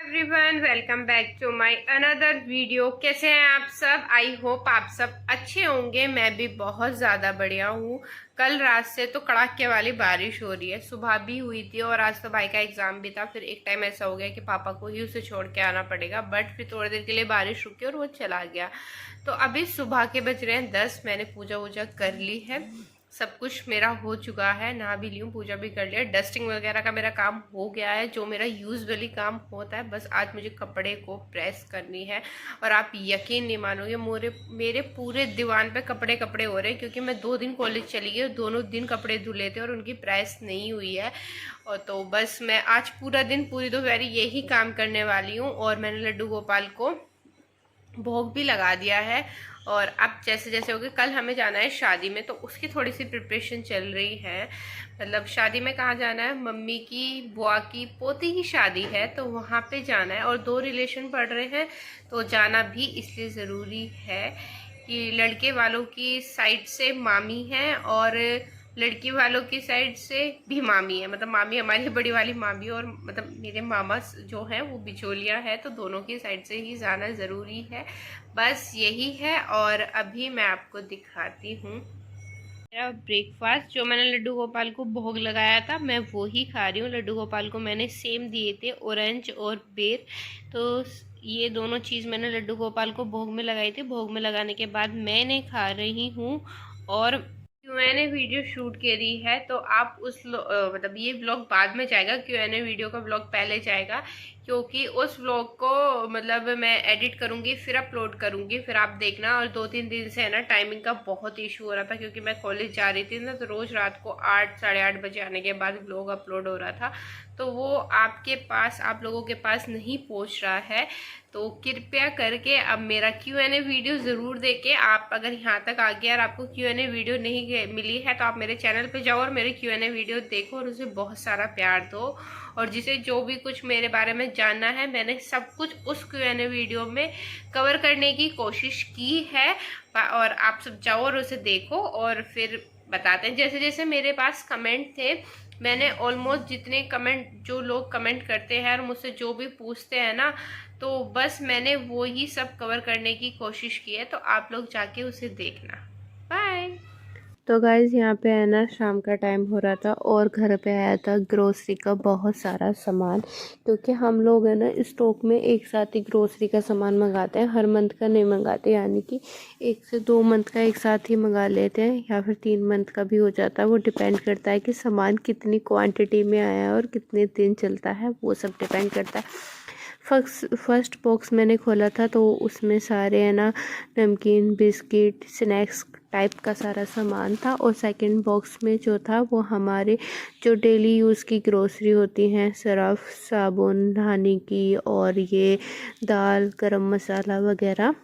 Everyone, welcome back to my another video. कैसे हैं आप सब? आई होप आप सब अच्छे होंगे। मैं भी बहुत ज़्यादा बढ़िया हूँ। कल रात से तो कड़ाके वाली बारिश हो रही है, सुबह भी हुई थी और आज तो भाई का एग्जाम भी था। फिर एक टाइम ऐसा हो गया कि पापा को ही उसे छोड़ के आना पड़ेगा, बट फिर थोड़ी देर के लिए बारिश रुकी और वो चला गया। तो अभी सुबह के बज रहे हैं 10। मैंने पूजा वूजा कर ली है, सब कुछ मेरा हो चुका है, नहा भी ली हूँ, पूजा भी कर लिया, डस्टिंग वगैरह का मेरा काम हो गया है जो मेरा यूजुअली काम होता है। बस आज मुझे कपड़े को प्रेस करनी है और आप यकीन नहीं मानोगे, मेरे पूरे दीवान पे कपड़े कपड़े हो रहे हैं क्योंकि मैं 2 दिन कॉलेज चली गई, दोनों दिन कपड़े धुले थे और उनकी प्रेस नहीं हुई है। और तो बस मैं आज पूरा दिन, पूरी दोपहर यही काम करने वाली हूँ। और मैंने लड्डू गोपाल को भोग भी लगा दिया है। और अब जैसे जैसे हो गए, कल हमें जाना है शादी में, तो उसकी थोड़ी सी प्रिपरेशन चल रही है। मतलब शादी में कहाँ जाना है, मम्मी की बुआ की पोती की शादी है, तो वहाँ पे जाना है। और 2 रिलेशन पड़ रहे हैं, तो जाना भी इसलिए ज़रूरी है कि लड़के वालों की साइड से मामी है और लड़की वालों की साइड से भी मामी है। मतलब मामी हमारी बड़ी वाली मामी और मतलब मेरे मामा जो है वो बिचौलिया है, तो दोनों की साइड से ही जाना ज़रूरी है। बस यही है। और अभी मैं आपको दिखाती हूँ मेरा ब्रेकफास्ट। जो मैंने लड्डू गोपाल को भोग लगाया था, मैं वो ही खा रही हूँ। लड्डू गोपाल को मैंने सेम दिए थे, ऑरेंज और बेर। तो ये दोनों चीज़ मैंने लड्डू गोपाल को भोग में लगाई थी। भोग में लगाने के बाद मैंने खा रही हूँ। और क्यूएनए वीडियो शूट करी है, तो आप मतलब ये ब्लॉग बाद में जाएगा, क्यूएनए वीडियो का ब्लॉग पहले जाएगा क्योंकि उस व्लॉग को मतलब मैं एडिट करूंगी फिर अपलोड करूंगी, फिर आप देखना। और 2-3 दिन से है ना, टाइमिंग का बहुत इशू हो रहा था क्योंकि मैं कॉलेज जा रही थी ना, तो रोज रात को 8 साढ़े 8 बजे आने के बाद व्लॉग अपलोड हो रहा था, तो वो आपके पास, आप लोगों के पास नहीं पहुंच रहा है। तो कृपया करके अब मेरा क्यूएनए वीडियो ज़रूर देके, आप अगर यहाँ तक आ गया और आपको क्यूएनए वीडियो नहीं मिली है तो आप मेरे चैनल पे जाओ और मेरे क्यूएनए वीडियो देखो और उसे बहुत सारा प्यार दो। और जिसे जो भी कुछ मेरे बारे में जानना है, मैंने सब कुछ उस क्यूएनए वीडियो में कवर करने की कोशिश की है। और आप सब जाओ और उसे देखो और फिर बताते हैं। जैसे जैसे मेरे पास कमेंट थे, मैंने ऑलमोस्ट जितने कमेंट, जो लोग कमेंट करते हैं और मुझसे जो भी पूछते हैं ना, तो बस मैंने वो ही सब कवर करने की कोशिश की है। तो आप लोग जाके उसे देखना। बाय। तो गाइज़ यहाँ पे है ना, शाम का टाइम हो रहा था और घर पे आया था ग्रोसरी का बहुत सारा सामान, क्योंकि हम लोग है ना स्टॉक में एक साथ ही ग्रोसरी का सामान मंगाते हैं, हर मंथ का नहीं मंगाते, यानी कि 1 से 2 मंथ का एक साथ ही मंगा लेते हैं या फिर 3 मंथ का भी हो जाता है। वो डिपेंड करता है कि सामान कितनी क्वांटिटी में आया है और कितने दिन चलता है, वो सब डिपेंड करता है। फर्स्ट बॉक्स मैंने खोला था तो उसमें सारे है ना नमकीन, बिस्किट, स्नैक्स टाइप का सारा सामान था। और सेकंड बॉक्स में जो था वो हमारे जो डेली यूज़ की ग्रोसरी होती हैं, सर्फ, साबुन, नहाने की, और ये दाल, गरम मसाला वगैरह,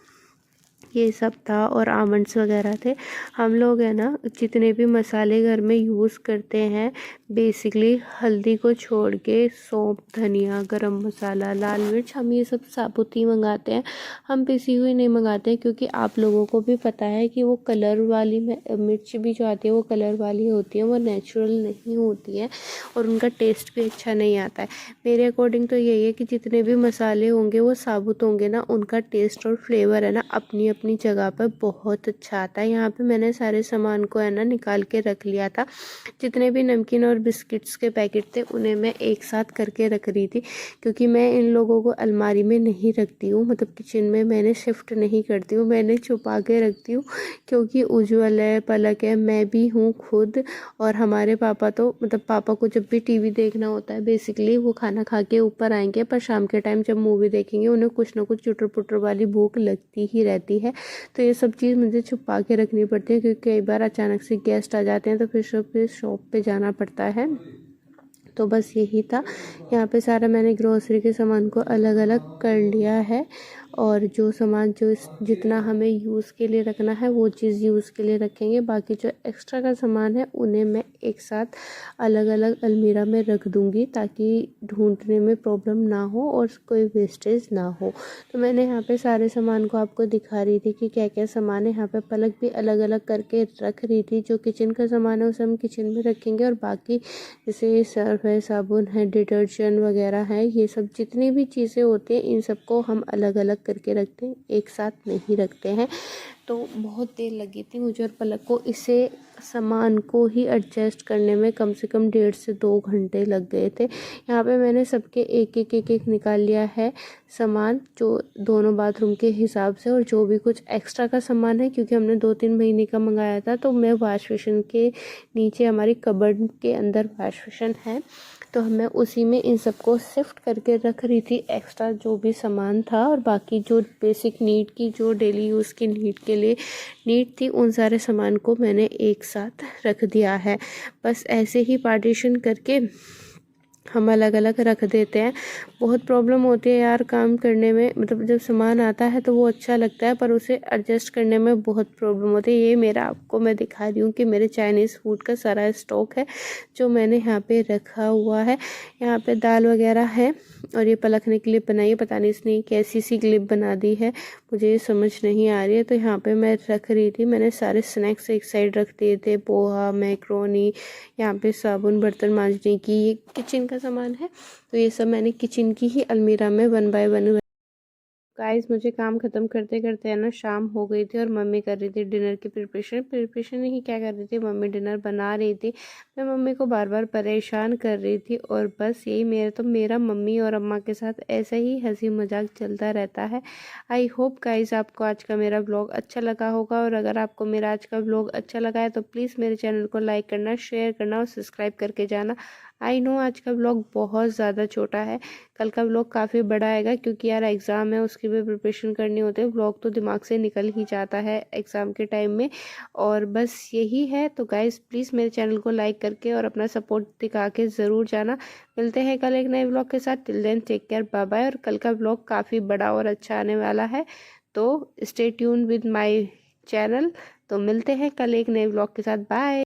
ये सब था। और आमंड्स वगैरह थे। हम लोग है ना जितने भी मसाले घर में यूज़ करते हैं, बेसिकली हल्दी को छोड़ के सौंफ, धनिया, गरम मसाला, लाल मिर्च, हम ये सब साबुत ही मंगाते हैं। हम पिसी हुई नहीं मंगाते हैं, क्योंकि आप लोगों को भी पता है कि वो कलर वाली मिर्च भी जो आती है वो कलर वाली होती है, वो नेचुरल नहीं होती है और उनका टेस्ट भी अच्छा नहीं आता है। मेरे अकॉर्डिंग तो यही है कि जितने भी मसाले होंगे वो साबुत होंगे ना, उनका टेस्ट और फ्लेवर है ना अपनी अपनी जगह पर बहुत अच्छा आता है। यहाँ पे मैंने सारे सामान को है ना निकाल के रख लिया था। जितने भी नमकीन और बिस्किट्स के पैकेट थे उन्हें मैं एक साथ करके रख रही थी, क्योंकि मैं इन लोगों को अलमारी में नहीं रखती हूँ, मतलब किचन में मैंने शिफ्ट नहीं करती हूँ, मैंने छुपा के रखती हूँ। क्योंकि उज्ज्वल है, पलक है, मैं भी हूँ खुद, और हमारे पापा तो मतलब पापा को जब भी टीवी देखना होता है, बेसिकली वो खाना खा के ऊपर आएंगे, पर शाम के टाइम जब मूवी देखेंगे उन्हें कुछ ना कुछ चुटर पुटर वाली भूख लगती ही रहती है। तो ये सब चीज़ मुझे छुपा के रखनी पड़ती है, क्योंकि कई बार अचानक से गेस्ट आ जाते हैं तो फिर शॉप पे जाना पड़ता है। तो बस यही था। यहाँ पे सारा मैंने ग्रोसरी के सामान को अलग अलग कर लिया है। और जो सामान जो जितना हमें यूज़ के लिए रखना है वो चीज़ यूज़ के लिए रखेंगे। बाकी जो एक्स्ट्रा का सामान है उन्हें मैं एक साथ अलग अलग अलमीरा में रख दूँगी ताकि ढूंढने में प्रॉब्लम ना हो और कोई वेस्टेज ना हो। तो मैंने यहाँ पे सारे सामान को आपको दिखा रही थी कि क्या क्या सामान है। यहाँ पे पलक भी अलग अलग करके रख रही थी। जो किचन का सामान है उसे हम किचन में रखेंगे और बाकी जैसे सर्फ है, साबुन है, डिटर्जेंट वगैरह है, ये सब जितनी भी चीज़ें होती हैं इन सबको हम अलग अलग करके रखते हैं, एक साथ नहीं रखते हैं। तो बहुत देर लगी थी मुझे और पलक को इसे सामान को ही एडजस्ट करने में कम से कम 1.5 से 2 घंटे लग गए थे। यहाँ पे मैंने सबके एक निकाल लिया है सामान, जो दोनों बाथरूम के हिसाब से। और जो भी कुछ एक्स्ट्रा का सामान है, क्योंकि हमने 2-3 महीने का मंगाया था, तो मैं वॉश बेसिन के नीचे हमारी कबर्ड के अंदर वॉश बेसिन है, तो मैं उसी में इन सबको शिफ्ट करके रख रही थी एक्स्ट्रा जो भी सामान था। और बाकी जो बेसिक नीड की, जो डेली यूज़ की नीड के लिए नीड थी, उन सारे सामान को मैंने एक साथ रख दिया है। बस ऐसे ही पार्टीशन करके हम अलग अलग रख देते हैं। बहुत प्रॉब्लम होती है यार काम करने में, मतलब जब सामान आता है तो वो अच्छा लगता है पर उसे एडजस्ट करने में बहुत प्रॉब्लम होती है। ये मेरा आपको मैं दिखा रही हूँ कि मेरे चाइनीज़ फूड का सारा स्टॉक है जो मैंने यहाँ पे रखा हुआ है। यहाँ पे दाल वगैरह है और ये पलक ने क्लिप बनाई है, पता नहीं इसने कैसी सी क्लिप बना दी है, मुझे ये समझ नहीं आ रही है। तो यहाँ पे मैं रख रही थी, मैंने सारे स्नैक्स एक साइड रख दिए थे, पोहा, मैक्रोनी, यहाँ पे साबुन बर्तन मांजने की, ये किचन का सामान है। तो ये सब मैंने किचन की ही अलमीरा में 1 बाय 1। गाइस मुझे काम ख़त्म करते करते है ना शाम हो गई थी और मम्मी कर रही थी डिनर की प्रिपरेशन नहीं, क्या कर रही थी मम्मी, डिनर बना रही थी। मैं मम्मी को बार बार परेशान कर रही थी और बस यही मेरा मम्मी और अम्मा के साथ ऐसा ही हंसी मजाक चलता रहता है। आई होप गाइस आपको आज का मेरा ब्लॉग अच्छा लगा होगा, और अगर आपको मेरा आज का ब्लॉग अच्छा लगा है तो प्लीज़ मेरे चैनल को लाइक करना, शेयर करना और सब्सक्राइब करके जाना। आई नो आज का ब्लॉग बहुत ज़्यादा छोटा है, कल का ब्लॉग काफ़ी बड़ा आएगा क्योंकि यार एग्ज़ाम है, उसकी भी प्रिपरेशन करनी होती है। ब्लॉग तो दिमाग से निकल ही जाता है एग्ज़ाम के टाइम में, और बस यही है। तो गाइस प्लीज़ मेरे चैनल को लाइक करके और अपना सपोर्ट दिखा के ज़रूर जाना। मिलते हैं कल एक नए ब्लॉग के साथ। Till then take care, bye bye. और कल का ब्लॉग काफ़ी बड़ा और अच्छा आने वाला है, तो stay tune with my channel. तो मिलते हैं कल एक नए ब्लॉग के साथ, बाय।